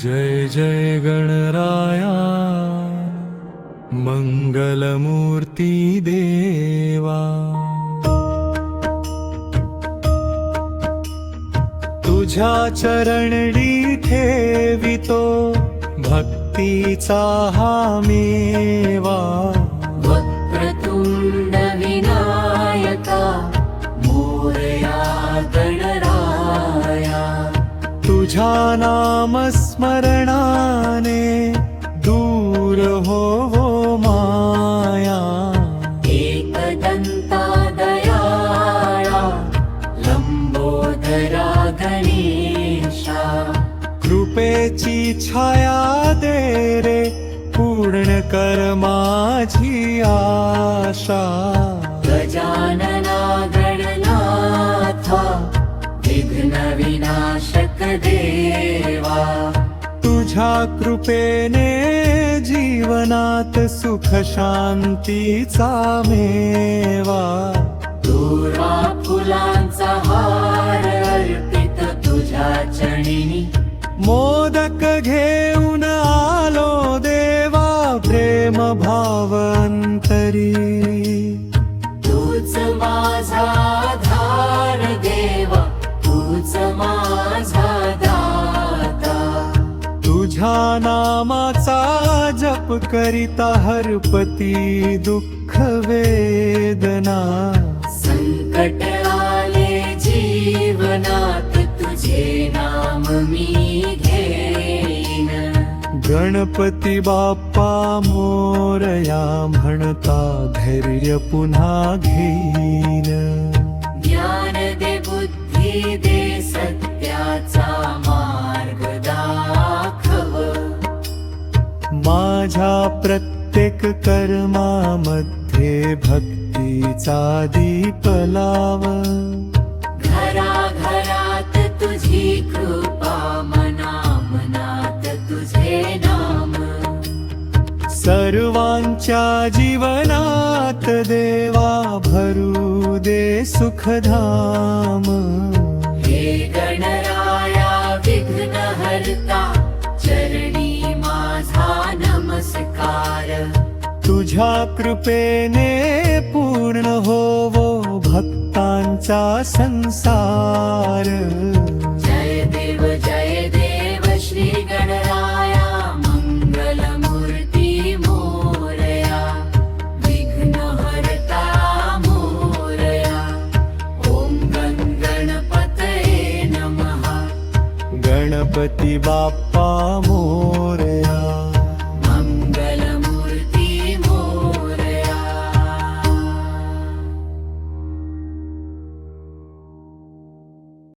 जय जय गणराया मंगलमूर्ती देवा। तुझ्या चरणडी ठेवितो भक्तीचा हा मेवा। वक्रतुंड विनायका मोरया गणराया। तुझ्या नामस्मरणाने दूर होवो माया। एकदंता दयाळा लंबोदरा गणेशा। कृपेची छाया दे रे पूर्ण कर माझी आशा। गजानना गणनाथा विघ्न विनाशक देवा। तुझ्या कृपेने जीवनात सुख शांतीचा मेवा। दुर्वा फुलांचा हार अर्पित तुझ्या चरणी। मोदक घेऊन आलो देवा प्रेम भाव अंतरी। तूच माझा आधार देवा तूच माझा दाता। तुझ्या नामाचा जप करिता हरपती दुःख वेदना। संकट आले जीवनात तुझे नाम मी घेईन। गणपती बाप्पा मोरया म्हणता धैर्य पुन्हा घेईन। ज्ञान दे बुद्धी दे सत्याचा मार्ग दाखव। माझ्या प्रत्येक कर्मामध्ये भक्तीचा दीप लाव। घराघरात तुझी कृपा मना मनात तुझे नाम। सर्वांच्या जीवनात देवा भरू दे सुखधाम। हे गणराया विघ्न हरता चरणी माझा नमस्कार। तुझ्या कृपेने पूर्ण होवो भक्तांचा संसार। जय देव श्री गणराया मंगलमूर्ती मोरया। विघ्न हरता मोरया। ओम गणपतये नमः। गणपती बाप्पा मोरया।